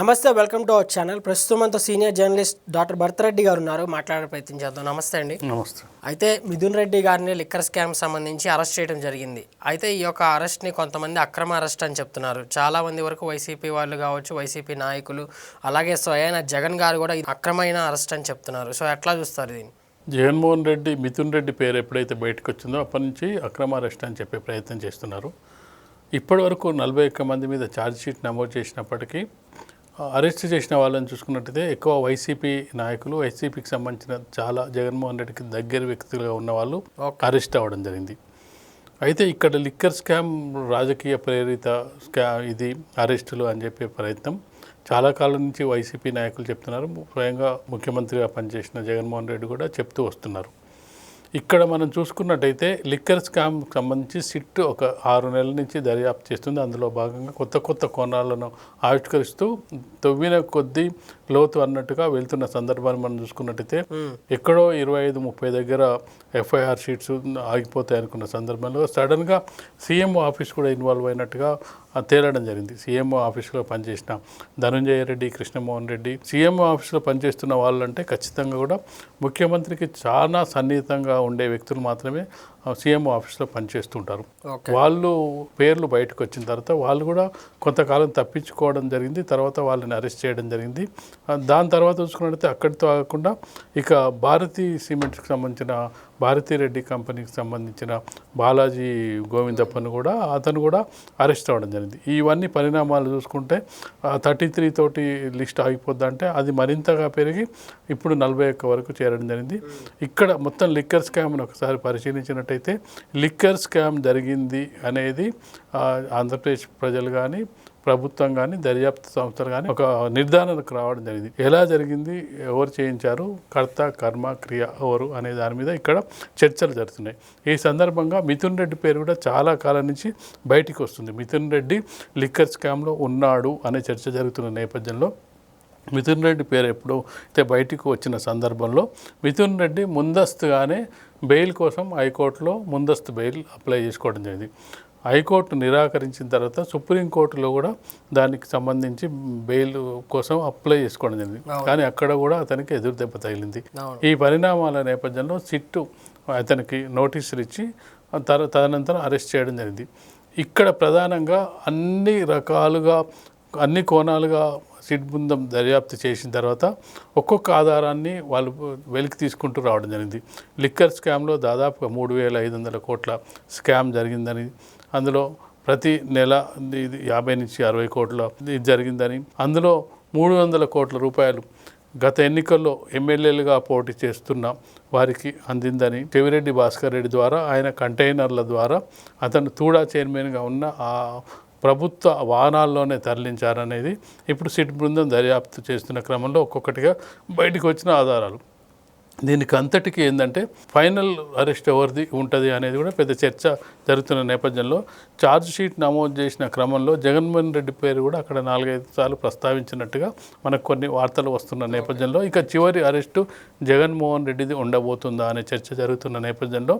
నమస్తే, welcome to our channel. ప్రస్తుతం మనతో సీనియర్ జర్నలిస్ట్ డాక్టర్ భరతరెడ్డి గారు ఉన్నారు. మాట్లాడే ప్రయత్నం చేద్దాం. నమస్తే అండి. నమస్తే. అయితే మిథున్ రెడ్డి గారిని లిక్కర్ స్కామ్ సంబంధించి అరెస్ట్ చేయడం జరిగింది. అయితే ఈ యొక్క అరెస్ట్ని కొంతమంది అక్రమ అరెస్ట్ అని చెప్తున్నారు. చాలామంది వరకు వైసీపీ వాళ్ళు కావచ్చు, వైసీపీ నాయకులు, అలాగే స్వయాన జగన్ గారు కూడా ఇది అక్రమైన అరెస్ట్ అని చెప్తున్నారు. సో ఎట్లా చూస్తారు దీన్ని? జగన్మోహన్ రెడ్డి మిథున్ రెడ్డి పేరు ఎప్పుడైతే బయటకు వచ్చిందో అప్పటి నుంచి అక్రమ అరెస్ట్ అని చెప్పే ప్రయత్నం చేస్తున్నారు. ఇప్పటి వరకు 41 మంది మీద ఛార్జ్షీట్ నమోదు చేసినప్పటికీ అరెస్ట్ చేసిన వాళ్ళని చూసుకున్నట్టయితే ఎక్కువ వైసీపీ నాయకులు, వైసీపీకి సంబంధించిన చాలా జగన్మోహన్ రెడ్డికి దగ్గర వ్యక్తులుగా ఉన్న వాళ్ళు అరెస్ట్ అవ్వడం జరిగింది. అయితే ఇక్కడ లిక్కర్ స్కామ్ రాజకీయ ప్రేరిత ఇది అరెస్టులు అని చెప్పే ప్రయత్నం చాలా కాలం నుంచి వైసీపీ నాయకులు చెప్తున్నారు. స్వయంగా ముఖ్యమంత్రిగా పనిచేసిన జగన్మోహన్ రెడ్డి కూడా చెప్తూ వస్తున్నారు. ఇక్కడ మనం చూసుకున్నట్టయితే లిక్కర్ స్కామ్ సంబంధించి సిట్ ఒక 6 నెలల నుంచి దర్యాప్తు చేస్తుంది. అందులో భాగంగా కొత్త కోణాలను ఆవిష్కరిస్తూ తవ్విన కొద్దీ లోతు అన్నట్టుగా వెళ్తున్న సందర్భాన్ని మనం చూసుకున్నట్టయితే ఎక్కడో 25-30 దగ్గర ఎఫ్ఐఆర్ షీట్స్ ఆగిపోతాయి అనుకున్న సందర్భంలో సడన్గా సీఎంఓ ఆఫీస్ కూడా ఇన్వాల్వ్ అయినట్టుగా తేలడం జరిగింది. సీఎంఓ ఆఫీస్లో పనిచేసిన ధనంజయ రెడ్డి, కృష్ణమోహన్ రెడ్డి, సీఎంఓ ఆఫీస్లో పనిచేస్తున్న వాళ్ళంటే ఖచ్చితంగా కూడా ముఖ్యమంత్రికి చాలా సన్నిహితంగా ఉండే వ్యక్తులు మాత్రమే సీఎంఓ ఆఫీస్లో పనిచేస్తుంటారు. వాళ్ళు పేర్లు బయటకు వచ్చిన తర్వాత వాళ్ళు కూడా కొంతకాలం తప్పించుకోవడం జరిగింది. తర్వాత వాళ్ళని అరెస్ట్ చేయడం జరిగింది. దాని తర్వాత చూసుకున్నట్లయితే అక్కడితో కాకుండా ఇక భారతీ సిమెంట్స్కి సంబంధించిన భారతీ రెడ్డి కంపెనీకి సంబంధించిన బాలాజీ గోవిందప్పను కూడా అతను కూడా అరెస్ట్ అవ్వడం జరిగింది. ఇవన్నీ పరిణామాలు చూసుకుంటే 33 తోటి లిస్ట్ ఆగిపోద్దంటే అది మరింతగా పెరిగి ఇప్పుడు 41 వరకు చేరడం జరిగింది. ఇక్కడ మొత్తం లిక్కర్ స్కామ్ను ఒకసారి పరిశీలించినట్టయితే లిక్కర్ స్కామ్ జరిగింది అనేది ఆంధ్రప్రదేశ్ ప్రజలు కానీ, ప్రభుత్వం కానీ, దర్యాప్తు సంస్థలు కానీ ఒక నిర్ధారణకు రావడం జరిగింది. ఎలా జరిగింది, ఎవరు చేయించారు, కర్త కర్మ క్రియ ఎవరు అనే దాని మీద ఇక్కడ చర్చలు జరుగుతున్నాయి. ఈ సందర్భంగా మిథున్ రెడ్డి పేరు కూడా చాలా కాలం నుంచి బయటికి వస్తుంది. మిథున్ రెడ్డి లిక్కర్ స్కామ్లో ఉన్నాడు అనే చర్చ జరుగుతున్న నేపథ్యంలో మిథున్ రెడ్డి పేరు ఎప్పుడు అయితే బయటికి వచ్చిన సందర్భంలో మిథున్ రెడ్డి ముందస్తుగానే బెయిల్ కోసం హైకోర్టులో ముందస్తు బెయిల్ అప్లై చేసుకోవడం జరిగింది. హైకోర్టు నిరాకరించిన తర్వాత సుప్రీంకోర్టులో కూడా దానికి సంబంధించి బెయిల్ కోసం అప్లై చేసుకోవడం జరిగింది. కానీ అక్కడ కూడా అతనికి ఎదురు దెబ్బ తగిలింది. ఈ పరిణామాల నేపథ్యంలో సిట్టు అతనికి నోటీసులు ఇచ్చి తదనంతరం అరెస్ట్ చేయడం జరిగింది. ఇక్కడ ప్రధానంగా అన్ని రకాలుగా అన్ని కోణాలుగా సిట్ బృందం దర్యాప్తు చేసిన తర్వాత ఒక్కొక్క ఆధారాన్ని వాళ్ళు వెలికి తీసుకుంటూ రావడం జరిగింది. లిక్కర్ స్కామ్లో దాదాపుగా 3,500 కోట్ల స్కామ్ జరిగిందని, అందులో ప్రతి నెల 50-60 కోట్ల ఇది జరిగిందని, అందులో 300 కోట్ల రూపాయలు గత ఎన్నికల్లో ఎమ్మెల్యేలుగా పోటీ చేస్తున్న వారికి అందిందని, చెవిరెడ్డి భాస్కర్ రెడ్డి ద్వారా ఆయన కంటైనర్ల ద్వారా అతను తూడా చైర్మన్గా ఉన్న ఆ ప్రభుత్వ వాహనాల్లోనే తరలించారనేది ఇప్పుడు సిట్ బృందం దర్యాప్తు చేస్తున్న క్రమంలో ఒక్కొక్కటిగా బయటకు వచ్చిన ఆధారాలు. దీనికి అంతటికీ ఏంటంటే ఫైనల్ అరెస్ట్ ఎవరిది ఉంటుంది అనేది కూడా పెద్ద చర్చ జరుగుతున్న నేపథ్యంలో ఛార్జ్ షీట్ నమోదు చేసిన క్రమంలో జగన్మోహన్ రెడ్డి పేరు కూడా అక్కడ 4-5 సార్లు ప్రస్తావించినట్టుగా మనకు కొన్ని వార్తలు వస్తున్న నేపథ్యంలో ఇక చివరి అరెస్టు జగన్మోహన్ రెడ్డిది ఉండబోతుందా అనే చర్చ జరుగుతున్న నేపథ్యంలో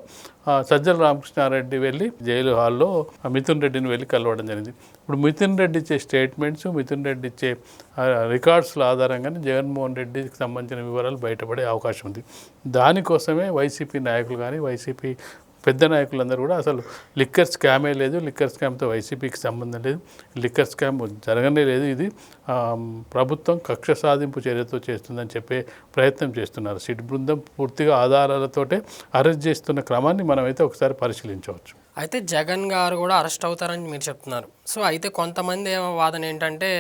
సజ్జల రామకృష్ణారెడ్డి వెళ్ళి జైలు హాల్లో మిథున్ రెడ్డిని వెళ్ళి కలవడం జరిగింది. ఇప్పుడు మిథున్ రెడ్డి ఇచ్చే స్టేట్మెంట్స్, మిథున్ రెడ్డి ఇచ్చే రికార్డ్స్ల ఆధారంగానే జగన్మోహన్ రెడ్డికి సంబంధించిన వివరాలు బయటపడే అవకాశం ఉంది. దానికోసమే వైసీపీ నాయకులు కానీ, వైసీపీ పెద్ద నాయకులందరూ కూడా అసలు లిక్కర్ స్కామే లేదు, లిక్కర్ స్కామ్తో వైసీపీకి సంబంధం లేదు, లిక్కర్ స్కామ్ జరగనే లేదు, ఇది ప్రభుత్వం కక్ష సాధింపు చర్యతో చేస్తుందని చెప్పే ప్రయత్నం చేస్తున్నారు. సిట్ బృందం పూర్తిగా ఆధారాలతోటే అరెస్ట్ చేస్తున్న క్రమాన్ని మనమైతే ఒకసారి పరిశీలించవచ్చు. అయితే జగన్ గారు కూడా అరెస్ట్ అవుతారని మీరు చెప్తున్నారు. సో అయితే కొంతమంది వాదన ఏంటంటే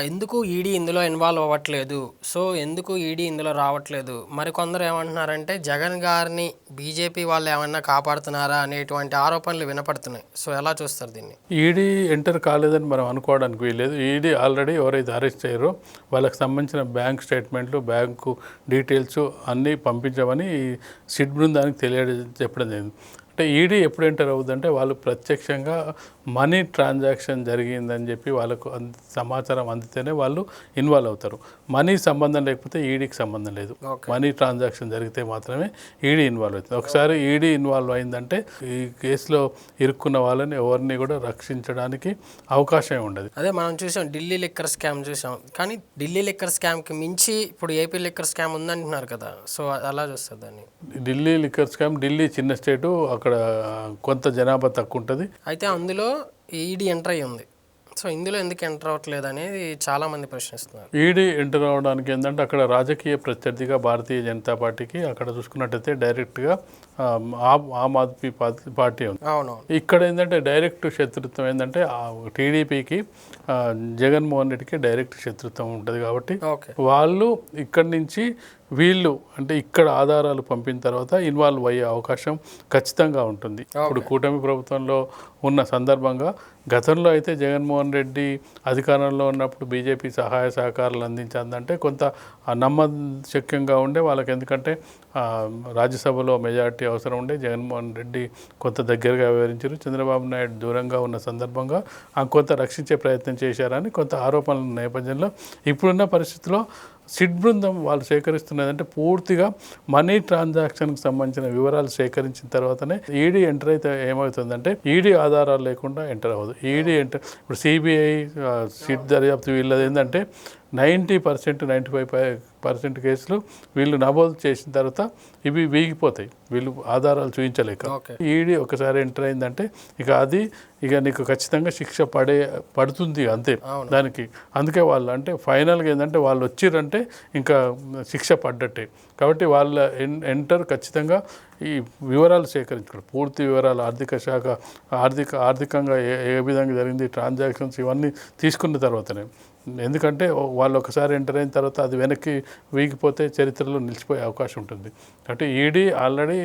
ఎందుకు ఈడీ ఇందులో ఇన్వాల్వ్ అవ్వట్లేదు, సో ఎందుకు ఈడీ ఇందులో రావట్లేదు, మరికొందరు ఏమంటున్నారంటే జగన్ గారిని బీజేపీ వాళ్ళు ఏమన్నా కాపాడుతున్నారా అనేటువంటి ఆరోపణలు వినపడుతున్నాయి. సో ఎలా చూస్తారు దీన్ని? ఈడీ ఎంటర్ కాలేదని మనం అనుకోవడానికి వీల్లేదు. ఈడీ ఆల్రెడీ ఎవరైతే అరెస్ట్ అయ్యారో వాళ్ళకి సంబంధించిన బ్యాంక్ స్టేట్మెంట్లు, బ్యాంకు డీటెయిల్స్ అన్నీ పంపించమని సిట్ బృందానికి చెప్పడం జరిగింది. అంటే ఈడీ ఎప్పుడు ఎంటర్ అవుతుందంటే వాళ్ళు ప్రత్యక్షంగా మనీ ట్రాన్సాక్షన్ జరిగిందని చెప్పి వాళ్ళకు సమాచారం అందితేనే వాళ్ళు ఇన్వాల్వ్ అవుతారు. మనీ సంబంధం లేకపోతే ఈడీకి సంబంధం లేదు. మనీ ట్రాన్సాక్షన్ జరిగితే మాత్రమే ఈడీ ఇన్వాల్వ్ అవుతుంది. ఒకసారి ఈడీ ఇన్వాల్వ్ అయిందంటే ఈ కేసులో ఇరుక్కున్న వాళ్ళని ఎవరిని కూడా రక్షించడానికి అవకాశం ఉండదు. అదే మనం చూసాం, ఢిల్లీ లిక్కర్ స్కామ్ చూసాం. కానీ ఢిల్లీ లిక్కర్ స్కామ్కి మించి ఇప్పుడు ఏపీ లిక్కర్ స్కామ్ ఉందంటున్నారు కదా, సో అలా చూస్తుంది దాన్ని. ఢిల్లీ లిక్కర్ స్కామ్, ఢిల్లీ చిన్న స్టేటు, అక్కడ కొంత జనాభా తక్కువ ఉంటుంది. అయితే అందులో ఈడీ ఎంటర్ అయ్యి ఉంది. సో ఇందులో ఎందుకు ఎంటర్ అవ్వట్లేదు అనేది చాలామంది ప్రశ్నిస్తున్నారు. ఈడీ ఎంటర్ అవడానికి ఏంటంటే అక్కడ రాజకీయ ప్రత్యర్థిగా భారతీయ జనతా పార్టీకి అక్కడ చూసుకున్నట్టయితే డైరెక్ట్గా ఆమ్ ఆద్మీ పార్టీ ఉంది. అవును. ఇక్కడ ఏంటంటే డైరెక్ట్ శత్రుత్వం ఏంటంటే టీడీపీకి జగన్మోహన్ రెడ్డికి డైరెక్ట్ శత్రుత్వం ఉంటుంది. కాబట్టి వాళ్ళు ఇక్కడి నుంచి వీళ్ళు అంటే ఇక్కడ ఆధారాలు పంపిన తర్వాత ఇన్వాల్వ్ అయ్యే అవకాశం ఖచ్చితంగా ఉంటుంది. ఇప్పుడు కూటమి ప్రభుత్వంలో ఉన్న సందర్భంగా గతంలో అయితే జగన్మోహన్ రెడ్డి అధికారంలో ఉన్నప్పుడు బీజేపీ సహాయ సహకారాలు అందించిందంటే కొంత నమ్మశక్యంగా ఉండే వాళ్ళకి. ఎందుకంటే రాజ్యసభలో మెజారిటీ అవసరం ఉండే, జగన్మోహన్ రెడ్డి కొంత దగ్గరగా వివరించారు, చంద్రబాబు నాయుడు దూరంగా ఉన్న సందర్భంగా కొంత రక్షించే ప్రయత్నం చేశారని కొంత ఆరోపణల నేపథ్యంలో ఇప్పుడున్న పరిస్థితిలో సిట్ బృందం వాళ్ళు సేకరిస్తున్నదంటే పూర్తిగా మనీ ట్రాన్సాక్షన్కి సంబంధించిన వివరాలు సేకరించిన తర్వాతనే ఈడీ ఎంటర్ అయితే ఏమవుతుందంటే ఈడీ ఆధారాలు లేకుండా ఎంటర్ అవ్వదు. ఈడీ ఎంటర్ ఇప్పుడు సిబిఐ సిట్ దర్యాప్తు వీళ్ళది ఏంటంటే 90%, 95% కేసులు వీళ్ళు నమోదు చేసిన తర్వాత ఇవి వీగిపోతాయి, వీళ్ళు ఆధారాలు చూపించలేక. ఈడీ ఒకసారి ఎంటర్ అయిందంటే ఇక నీకు ఖచ్చితంగా శిక్ష పడుతుంది అంతే దానికి. అందుకే వాళ్ళు అంటే ఫైనల్గా ఏంటంటే వాళ్ళు వచ్చిరంటే ఇంకా శిక్ష పడ్డట్టే. కాబట్టి వాళ్ళ ఎంటర్ ఖచ్చితంగా ఈ వివరాలు సేకరించుకోవాలి, పూర్తి వివరాలు, ఆర్థిక శాఖ ఆర్థికంగా ఏ విధంగా జరిగింది, ట్రాన్సాక్షన్స్ ఇవన్నీ తీసుకున్న తర్వాతనే. ఎందుకంటే వాళ్ళు ఒకసారి ఎంటర్ అయిన తర్వాత అది వెనక్కి వీగిపోతే చరిత్రలో నిలిచిపోయే అవకాశం ఉంటుంది. కాబట్టి ఈడీ ఆల్రెడీ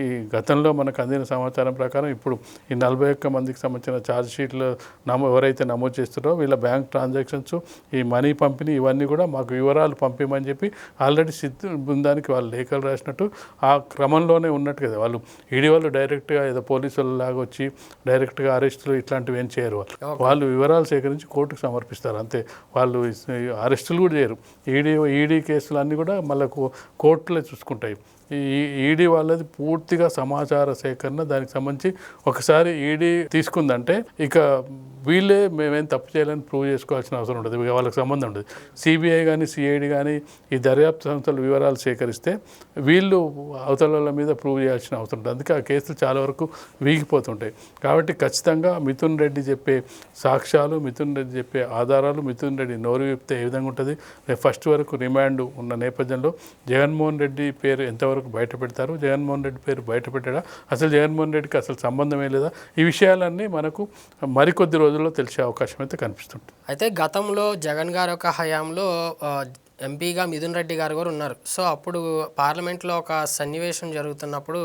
ఈ గతంలో మనకు అందిన సమాచారం ప్రకారం ఇప్పుడు ఈ 41 మందికి సంబంధించిన ఛార్జ్ షీట్లు ఎవరైతే నమోదు చేస్తారో వీళ్ళ బ్యాంక్ ట్రాన్సాక్షన్స్, ఈ మనీ పంపిణీ ఇవన్నీ కూడా మాకు వివరాలు పంపిమని చెప్పి ఆల్రెడీ సిద్ధ బృందానికి వాళ్ళు లేఖలు రాసినట్టు ఆ క్రమంలోనే ఉన్నట్టు కదా. వాళ్ళు ఈడీ వాళ్ళు డైరెక్ట్గా ఏదో పోలీసుల లాగా వచ్చి డైరెక్ట్గా అరెస్టులు ఇట్లాంటివి ఏం చేయరు. వాళ్ళు వివరాలు సేకరించి కోర్టుకు సమర్పిస్తారు అంతే. వాళ్ళు అరెస్టులు కూడా చేయరు. ఈడీ కేసులు అన్నీ కూడా మళ్ళీ కోర్టులే చూసుకుంటాయి. ఈ ఈడీ వాళ్ళది పూర్తిగా సమాచార సేకరణ, దానికి సంబంధించి ఒకసారి ఈడీ తీసుకుందంటే ఇక వీళ్ళే మేమేం తప్పు చేయాలని ప్రూవ్ చేసుకోవాల్సిన అవసరం ఉంటుంది, ఇక వాళ్ళకి సంబంధం ఉండదు. సిబిఐ కానీ సిఐడి కానీ ఈ దర్యాప్తు సంస్థల వివరాలు సేకరిస్తే వీళ్ళు అవతల మీద ప్రూవ్ చేయాల్సిన అవసరం ఉంటుంది. అందుకే ఆ కేసులు చాలా వరకు వీగిపోతుంటాయి. కాబట్టి ఖచ్చితంగా మిథున్ రెడ్డి చెప్పే సాక్ష్యాలు, మిథున్ రెడ్డి చెప్పే ఆధారాలు, మిథున్ రెడ్డి నోరు విప్తే ఏ విధంగా ఉంటుంది, ఫస్ట్ వరకు రిమాండ్ ఉన్న నేపథ్యంలో జగన్మోహన్ రెడ్డి పేరు ఎంతవరకు బయట పెడతారు, జగన్మోహన్ రెడ్డి పేరు బయట పెట్టడా, అసలు జగన్మోహన్ రెడ్డికి అసలు సంబంధమే లేదా, ఈ విషయాలన్నీ మనకు మరికొద్ది రోజుల్లో తెలిసే అవకాశం అయితే కనిపిస్తుంది. అయితే గతంలో జగన్ గారి యొక్క హయాంలో ఎంపీగా మిథున్ రెడ్డి గారు కూడా ఉన్నారు. సో అప్పుడు పార్లమెంట్లో ఒక సన్నివేశం జరుగుతున్నప్పుడు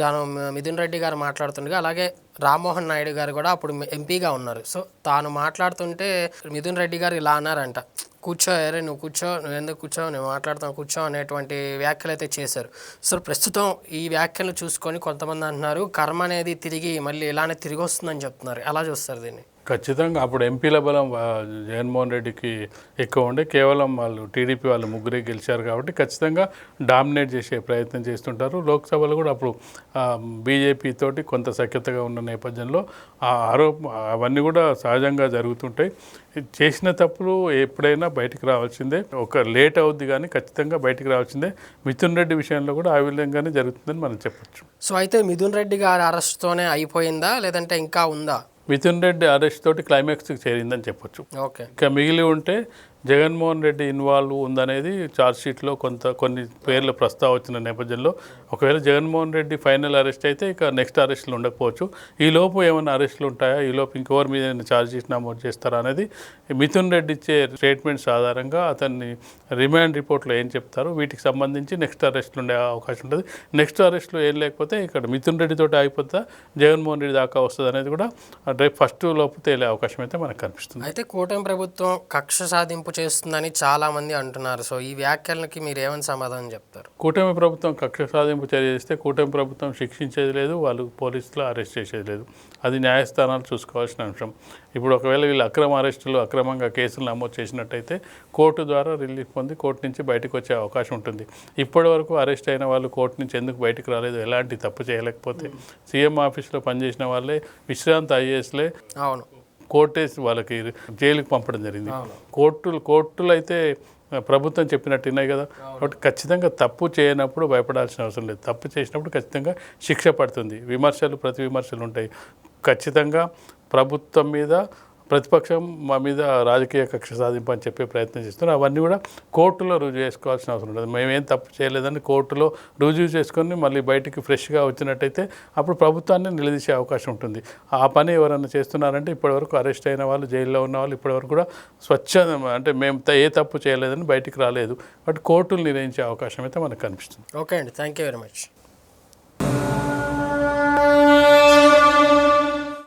తాను మిథున్ రెడ్డి గారు మాట్లాడుతుండగా, అలాగే రామ్మోహన్ నాయుడు గారు కూడా అప్పుడు ఎంపీగా ఉన్నారు. సో తాను మాట్లాడుతుంటే మిథున్ రెడ్డి గారు ఇలా అన్నారంట, కూర్చో, అరే నువ్వు కూర్చో, నువ్వు ఎందుకు కూర్చో, నేను మాట్లాడతాను కూర్చో అనేటువంటి వ్యాఖ్యలు అయితే చేశారు. సో ప్రస్తుతం ఈ వ్యాఖ్యలు చూసుకొని కొంతమంది అంటున్నారు కర్మ అనేది తిరిగి మళ్ళీ ఇలానే తిరిగి వస్తుందని చెప్తున్నారు. ఎలా చూస్తారు దీన్ని? ఖచ్చితంగా అప్పుడు ఎంపీల బలం జగన్మోహన్ రెడ్డికి ఎక్కువ ఉండే, కేవలం వాళ్ళు టీడీపీ వాళ్ళు ముగ్గురే గెలిచారు కాబట్టి ఖచ్చితంగా డామినేట్ చేసే ప్రయత్నం చేస్తుంటారు. లోక్సభలో కూడా అప్పుడు బీజేపీ తోటి కొంత సఖ్యతగా ఉన్న నేపథ్యంలో అవన్నీ కూడా సహజంగా జరుగుతుంటాయి. చేసిన తప్పులు ఎప్పుడైనా బయటికి రావాల్సిందే, ఒక లేట్ అవుద్ది కానీ ఖచ్చితంగా బయటికి రావాల్సిందే. మిథున్ రెడ్డి విషయంలో కూడా ఆ విధంగానే జరుగుతుందని మనం చెప్పొచ్చు. సో అయితే మిథున్ రెడ్డి గారి అరెస్ట్తోనే అయిపోయిందా లేదంటే ఇంకా ఉందా? మిథున్ రెడ్డి అరెస్ట్ తోటి క్లైమాక్స్కి చేరిందని చెప్పొచ్చు. ఓకే. ఇంకా మిగిలి ఉంటే జగన్మోహన్ రెడ్డి ఇన్వాల్వ్ ఉందనేది ఛార్జ్షీట్లో కొన్ని పేర్లు ప్రస్తావించిన నేపథ్యంలో ఒకవేళ జగన్మోహన్ రెడ్డి ఫైనల్ అరెస్ట్ అయితే ఇక నెక్స్ట్ అరెస్టులు ఉండకపోవచ్చు. ఈలోపు ఏమైనా అరెస్టులు ఉంటాయా, ఈలోపు ఇంకెవరి మీద ఛార్జ్షీట్ నమోదు చేస్తారా అనేది మిథున్ రెడ్డి ఇచ్చే స్టేట్మెంట్స్ ఆధారంగా అతన్ని రిమాండ్ రిపోర్ట్లో ఏం చెప్తారు, వీటికి సంబంధించి నెక్స్ట్ అరెస్టులు ఉండే అవకాశం ఉంటుంది. నెక్స్ట్ అరెస్టులు ఏం లేకపోతే ఇక్కడ మిథున్ రెడ్డితో అయిపోతా జగన్మోహన్ రెడ్డి దాకా వస్తుంది అనేది కూడా రేపు ఫస్ట్ లోపు తేలే అవకాశం అయితే మనకు కనిపిస్తుంది. అయితే కూటమి ప్రభుత్వం కక్ష సాధింపు తప్పు చేస్తుందని చాలామంది అంటున్నారు. సో ఈ వ్యాఖ్యలకి మీరు ఏమని సమాధానం చెప్తారు? కూటమి ప్రభుత్వం కక్ష సాధింపు చర్య చేస్తే కూటమి ప్రభుత్వం శిక్షించేది లేదు, వాళ్ళు పోలీసులు అరెస్ట్ చేసేది లేదు. అది న్యాయస్థానాలు చూసుకోవాల్సిన అంశం. ఇప్పుడు ఒకవేళ వీళ్ళు అక్రమ అరెస్టులు, అక్రమంగా కేసులు నమోదు చేసినట్టయితే కోర్టు ద్వారా రిలీఫ్ పొంది కోర్టు నుంచి బయటకు వచ్చే అవకాశం ఉంటుంది. ఇప్పటి వరకు అరెస్ట్ అయిన వాళ్ళు కోర్టు నుంచి ఎందుకు బయటకు రాలేదు? ఎలాంటి తప్పు చేయలేకపోతే సీఎం ఆఫీస్లో పనిచేసిన వాళ్ళే, విశ్రాంత ఐఏఎస్లే అవును, కోర్టేసి వాళ్ళకి జైలుకి పంపడం జరిగింది. కోర్టులు అయితే ప్రభుత్వం చెప్పినట్టు ఉన్నాయి కదా. కాబట్టి ఖచ్చితంగా తప్పు చేయనప్పుడు భయపడాల్సిన అవసరం లేదు. తప్పు చేసినప్పుడు ఖచ్చితంగా శిక్ష పడుతుంది. ప్రతి విమర్శలు ఉంటాయి. ఖచ్చితంగా ప్రభుత్వం మీద, ప్రతిపక్షం మా మీద రాజకీయ కక్ష సాధింపు అని చెప్పే ప్రయత్నం చేస్తున్నారు. అవన్నీ కూడా కోర్టులో రుజువు చేసుకోవాల్సిన అవసరం ఉంటుంది. మేమేం తప్పు చేయలేదని కోర్టులో రుజువు చేసుకొని మళ్ళీ బయటికి ఫ్రెష్గా వచ్చినట్టయితే అప్పుడు ప్రభుత్వాన్ని నిలదీసే అవకాశం ఉంటుంది. ఆ పని ఎవరైనా చేస్తున్నారంటే ఇప్పటివరకు అరెస్ట్ అయిన వాళ్ళు, జైల్లో ఉన్న వాళ్ళు ఇప్పటివరకు కూడా అంటే మేము ఏ తప్పు చేయలేదని బయటికి రాలేదు. బట్ కోర్టులు నిర్ణయించే అవకాశం అయితే మనకు కనిపిస్తుంది. ఓకే అండి, థ్యాంక్ యూ వెరీ మచ్.